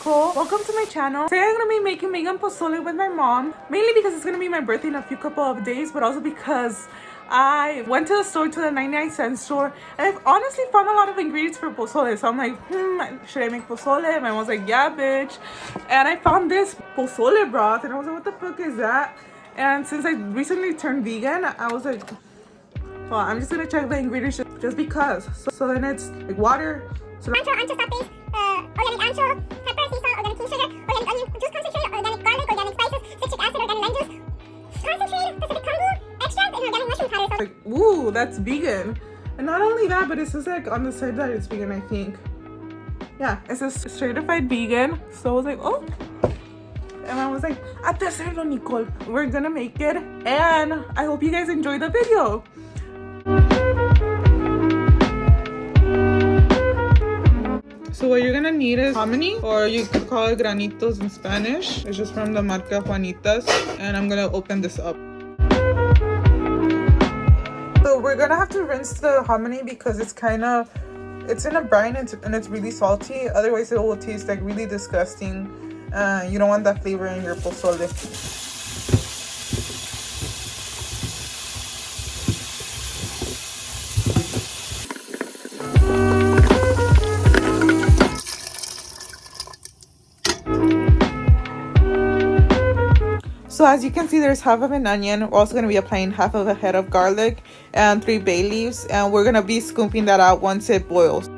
Mexico. Welcome to my channel. Today I'm going to be making vegan pozole with my mom. Mainly because it's going to be my birthday in a few couple of days, but also because I went to the store, to the 99-cent store, and I've honestly found a lot of ingredients for pozole. So I'm like, should I make pozole? And my mom's like, yeah, bitch. And I found this pozole broth, and I was like, what the fuck is that? And since I recently turned vegan, I was like, well, I'm just gonna check the ingredients just because. So then it's like water, ancho paste, organic ancho, pepper, sea salt, organic cane sugar, organic onion juice concentrate, organic garlic, organic spices, citric acid, organic lime juice, concentrate, Pacific kombu, extract, and organic mushroom powder. like, ooh, that's vegan. And not only that, but it says like on the side that it's vegan, I think. Yeah, it says certified vegan. So I was like, oh. And I was like, hacerlo, Nicole. We're gonna make it. And I hope you guys enjoy the video. So what you're gonna need is hominy, or you could call it granitos in Spanish. It's just from the marca Juanitas. And I'm gonna open this up. So we're gonna have to rinse the hominy because it's in a brine and it's really salty. Otherwise it will taste like really disgusting. You don't want that flavor in your pozole. So as you can see, there's half of an onion. We're also going to be applying half of a head of garlic and 3 bay leaves. And we're going to be scooping that out once it boils.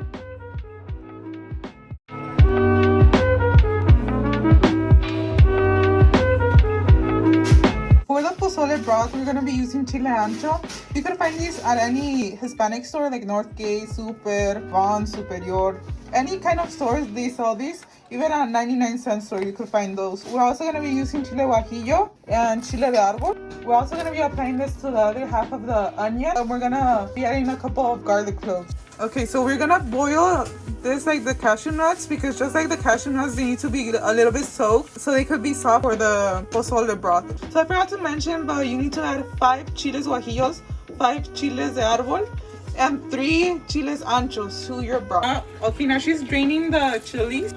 For the pozole broth, we're going to be using chile ancho. You can find these at any Hispanic store like Northgate, Super, Von, Superior. Any kind of stores, they sell these. Even at 99-cent store, you could find those. We're also going to be using chile guajillo and chile de árbol. We're also going to be applying this to the other half of the onion. And we're going to be adding a couple of garlic cloves. Okay, so we're going to boil this like the cashew nuts, because just like the cashew nuts, they need to be a little bit soaked so they could be soft for the pozole broth. So I forgot to mention, but you need to add 5 chiles guajillos, 5 chiles de árbol, and 3 chiles anchos to your broth. Okay, now she's draining the chilies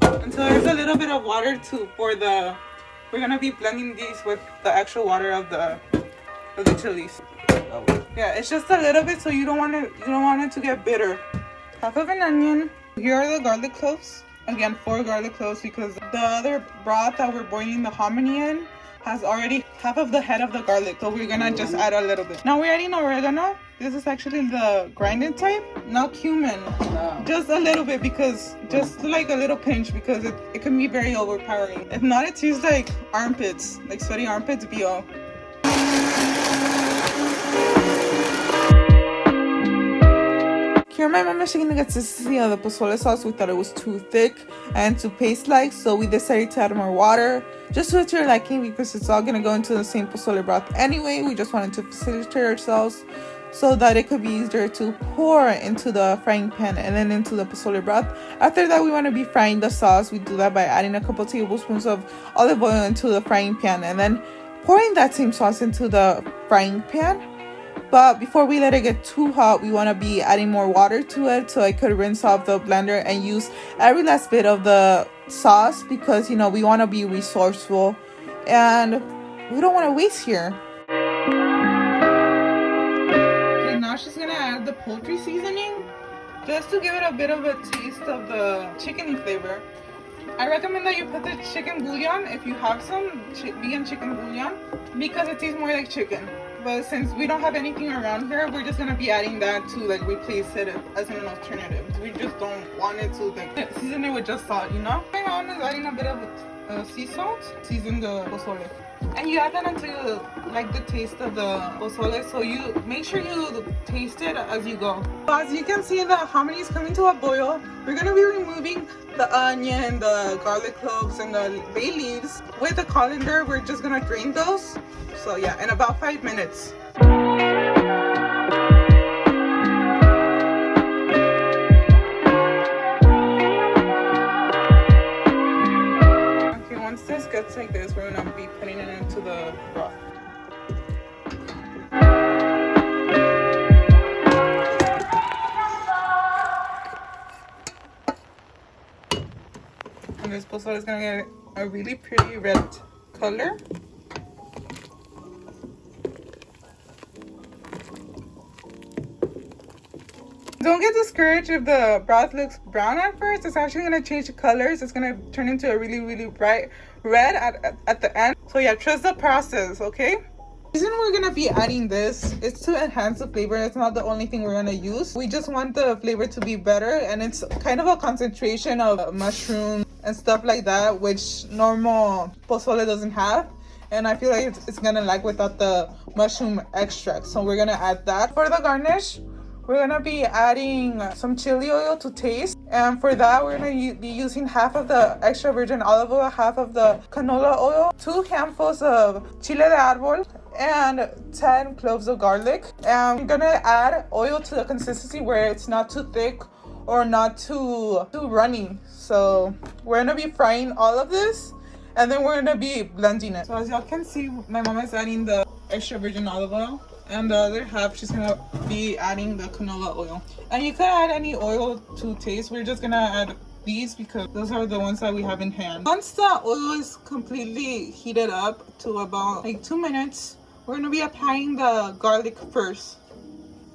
until there's a little bit of water we're gonna be blending these with the actual water of the chilies. Yeah, it's just a little bit, so you don't want it to get bitter. Half of an onion. Here are the garlic cloves. Again, 4 garlic cloves, because the other broth that we're boiling the hominy in has already half of the head of the garlic, so we're gonna just add a little bit. Now we're adding oregano. This is actually the grinded type. Now cumin, just a little bit, because just like a little pinch, because it can be very overpowering. If not, it tastes like armpits, like sweaty armpits, BO. Here my mom is checking the consistency of the pozole sauce. We thought it was too thick and too paste-like, so we decided to add more water, just to your liking, because it's all going to go into the same pozole broth anyway. We just wanted to facilitate ourselves so that it could be easier to pour into the frying pan and then into the pozole broth. After that, we want to be frying the sauce. We do that by adding a couple tablespoons of olive oil into the frying pan and then pouring that same sauce into the frying pan. But before we let it get too hot, we want to be adding more water to it so I could rinse off the blender and use every last bit of the sauce, because, you know, we want to be resourceful and we don't want to waste here. Okay, now she's going to add the poultry seasoning just to give it a bit of a taste of the chickeny flavor. I recommend that you put the chicken bouillon if you have some vegan chicken bouillon, because it tastes more like chicken. But since we don't have anything around here, we're just gonna be adding that to like replace it as an alternative. We just don't want it to like season it with just salt, you know? My mom is adding a bit of sea salt, season the pozole. And you add that until you like the taste of the pozole, so you make sure you taste it as you go. So as you can see, the hominy is coming to a boil. We're gonna be removing the onion, the garlic cloves, and the bay leaves. With the colander, we're just gonna drain those. So yeah, in about 5 minutes. Okay, once this gets like this, we're gonna be putting it into the broth. pozole is gonna get a really pretty red color. Don't get discouraged if the broth looks brown at first. It's actually going to change the colors. It's going to turn into a really, really bright red at the end. So yeah, trust the process, okay? The reason we're going to be adding this is to enhance the flavor. It's not the only thing we're going to use. We just want the flavor to be better, and it's kind of a concentration of mushroom and stuff like that, which normal pozole doesn't have. And I feel like it's going to like without the mushroom extract. So we're going to add that. For the garnish, we're gonna be adding some chili oil to taste, and for that we're gonna be using half of the extra virgin olive oil, half of the canola oil, 2 handfuls of chile de árbol, and 10 cloves of garlic. And we're gonna add oil to the consistency where it's not too thick or not too runny. So we're gonna be frying all of this, and then we're gonna be blending it. So as y'all can see, my mom is adding the extra virgin olive oil, and the other half she's gonna be adding the canola oil. And you could add any oil to taste. We're just gonna add these because those are the ones that we have in hand. Once the oil is completely heated up to about like 2 minutes, we're gonna be applying the garlic first.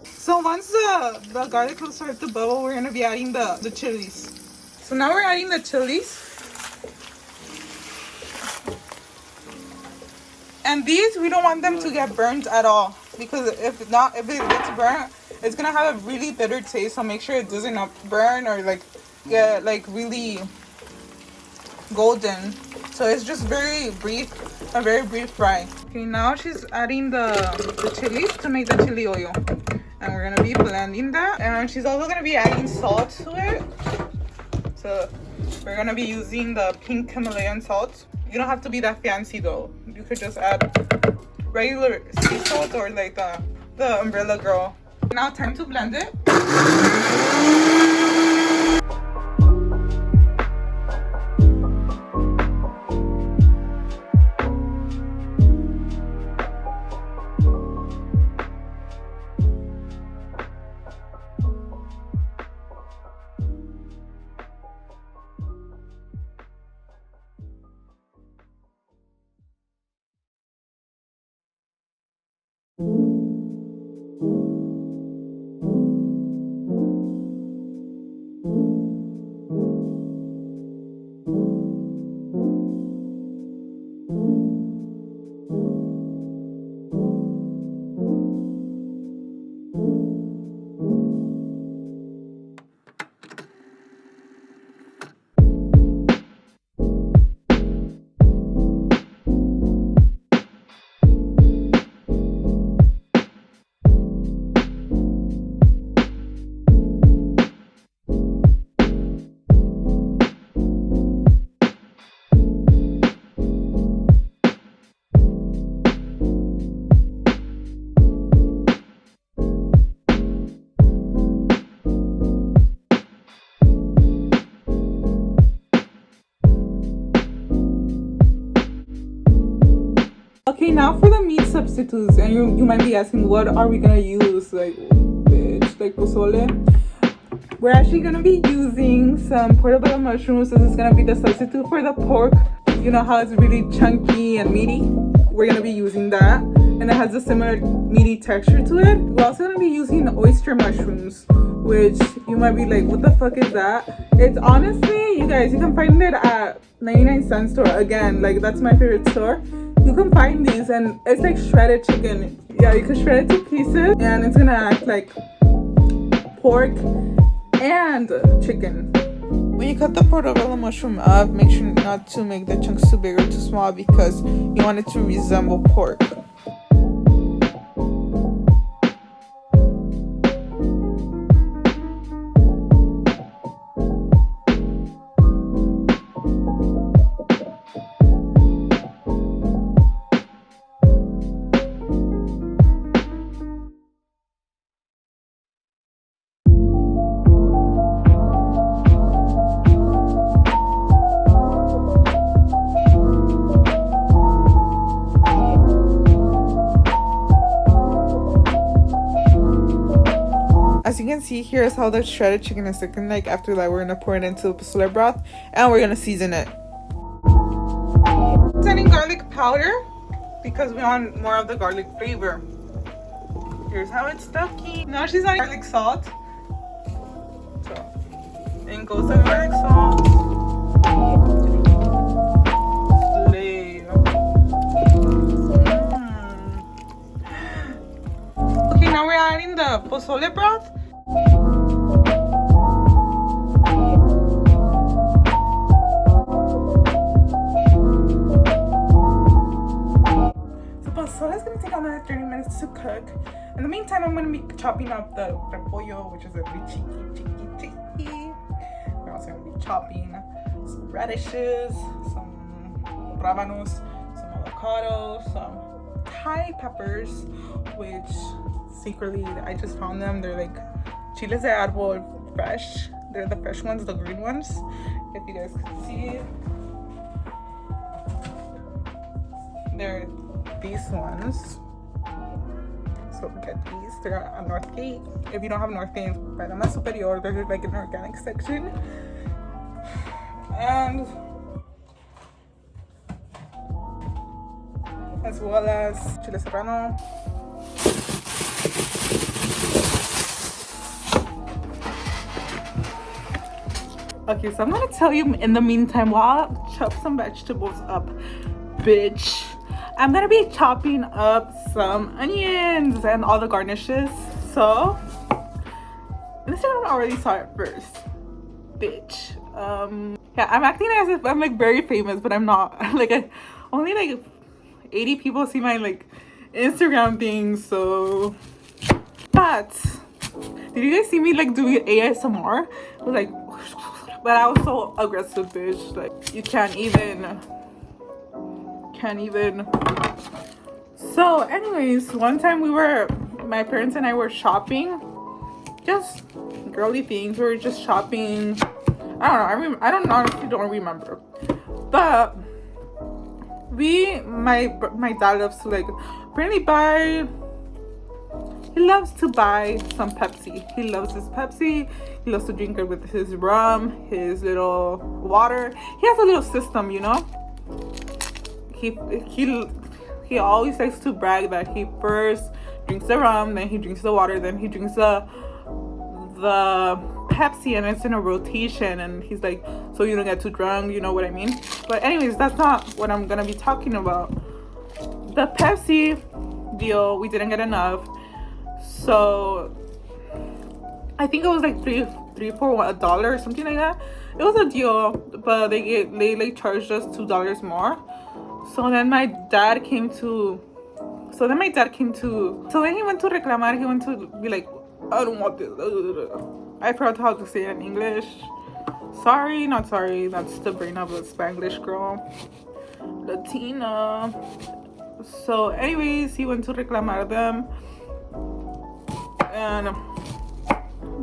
So once the garlic will start to bubble, we're gonna be adding the chilies. So now we're adding the chilies. And these, we don't want them to get burnt at all, because if it gets burnt, it's gonna have a really bitter taste. So make sure it doesn't burn or like get like really golden. So it's just a very brief fry. Okay, now she's adding the chilies to make the chili oil, and we're gonna be blending that. And she's also gonna be adding salt to it. So we're gonna be using the pink Himalayan salt. You don't have to be that fancy though. You could just add regular sea salt or like the umbrella girl. Now time to blend it. Okay, now for the meat substitutes, and you might be asking, what are we gonna use? Like, bitch, like pozole. We're actually gonna be using some portobello mushrooms. This is gonna be the substitute for the pork. You know how it's really chunky and meaty? We're gonna be using that, and it has a similar meaty texture to it. We're also gonna be using oyster mushrooms, which you might be like, what the fuck is that? It's honestly, you guys, you can find it at 99-cent store. Again, like, that's my favorite store. You can find these, and it's like shredded chicken. Yeah, you can shred it to pieces, and it's gonna act like pork and chicken. When you cut the portobello mushroom up, make sure not to make the chunks too big or too small, because you want it to resemble pork. As you can see, here's how the shredded chicken is looking like. After that, we're gonna pour it into the pozole broth, and we're gonna season it. adding garlic powder because we want more of the garlic flavor. Here's how it's stucky. Now she's adding garlic salt. So, in goes the garlic salt. Slay. Okay, now we're adding the pozole broth. So it's gonna take another 30 minutes to cook. In the meantime, I'm gonna be chopping up the repollo, which is a bit cheeky. We're also gonna be chopping some radishes, some rábanos, some avocado, some Thai peppers, which secretly I just found them. They're like Chiles de árbol fresh. They're the fresh ones, the green ones. If you guys can see, they're these ones. So get these. They're at Northgate. If you don't have Northgate, buy them at Superior. There's like an organic section. And as well as chile serrano. Okay, so I'm gonna tell you in the meantime while I chop some vegetables up, bitch. I'm gonna be chopping up some onions and all the garnishes. So, this one I already saw it first, bitch. Yeah, I'm acting as if I'm like very famous, but I'm not. Like, only like 80 people see my like Instagram thing. So, but did you guys see me like doing ASMR? It was like, but I was so aggressive, bitch. Like, you can't even. So anyways, one time my parents and I were shopping, just girly things. We were just shopping. I don't honestly don't remember, but my dad loves to like really buy. He loves to buy some Pepsi. He loves his Pepsi. He loves to drink it with his rum, his little water. He has a little system, you know. He always likes to brag that he first drinks the rum, then he drinks the water, then he drinks the Pepsi, and it's in a rotation. And he's like, so you don't get too drunk, you know what I mean? But anyways, that's not what I'm gonna be talking about. The Pepsi deal, we didn't get enough, so I think it was like three for $1 or something like that. It was a deal, but they like charged us $2 more. So then my dad came to. So then he went to reclamar. He went to be like, I don't want this. I forgot how to say it in English. Sorry, not sorry. That's the brain of a Spanglish girl, Latina. So anyways, he went to reclamar them, and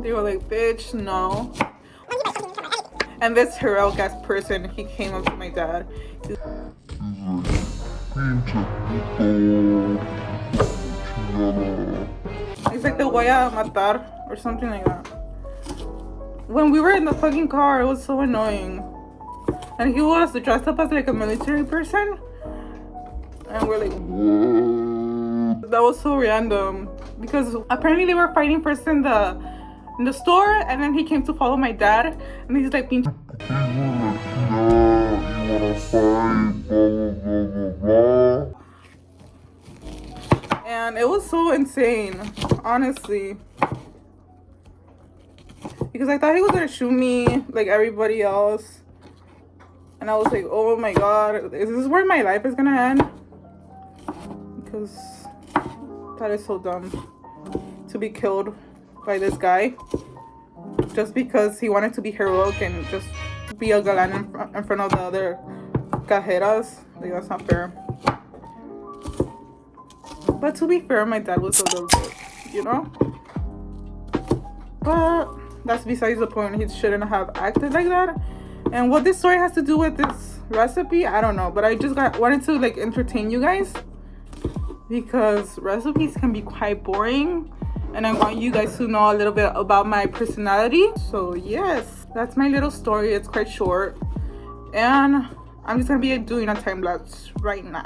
they were like, bitch, no. And this heroic ass person, he came up to my dad. He's like, te voy a matar or something like that. When we were in the fucking car, it was so annoying. And he was dressed up as like a military person. And we're like, what? That was so random. Because apparently they were fighting first in the store, and then he came to follow my dad, and he's like, and it was so insane, honestly, because I thought he was gonna shoot me like everybody else, and I was like, oh my god, is this where my life is gonna end? Because that is so dumb to be killed by this guy just because he wanted to be heroic and just be a galan in front of the other cajeras. Like, that's not fair. But to be fair, my dad was a little bit, you know? But that's besides the point. He shouldn't have acted like that. And what this story has to do with this recipe, I don't know. But I just wanted to like entertain you guys, because recipes can be quite boring, and I want you guys to know a little bit about my personality. So yes, that's my little story. It's quite short, and I'm just gonna be doing a time lapse right now.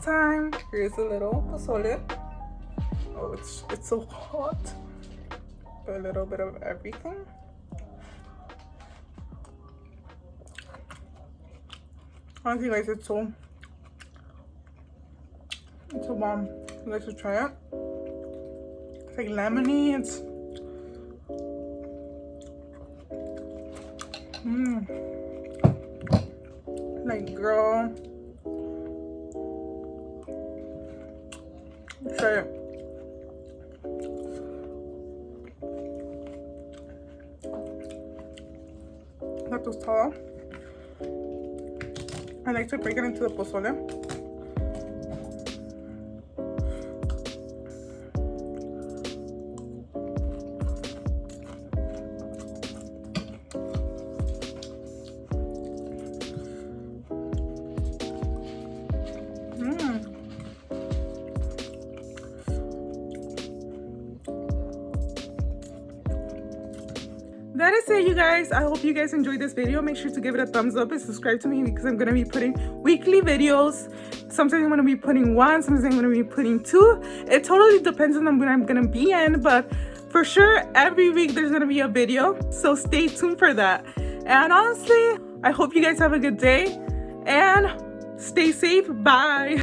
Time. Here's a little pozole. Oh, it's so hot. A little bit of everything. Honestly, guys, it's so bomb. You guys should try it. It's like lemony. It's like, girl, try it. That tostada. I like to break it into the pozole. That is it, you guys. I hope you guys enjoyed this video. Make sure to give it a thumbs up and subscribe to me because I'm going to be putting weekly videos. Sometimes I'm going to be putting one, sometimes I'm going to be putting two. It totally depends on when I'm going to be in, but for sure every week there's going to be a video. So stay tuned for that. And honestly, I hope you guys have a good day and stay safe. Bye.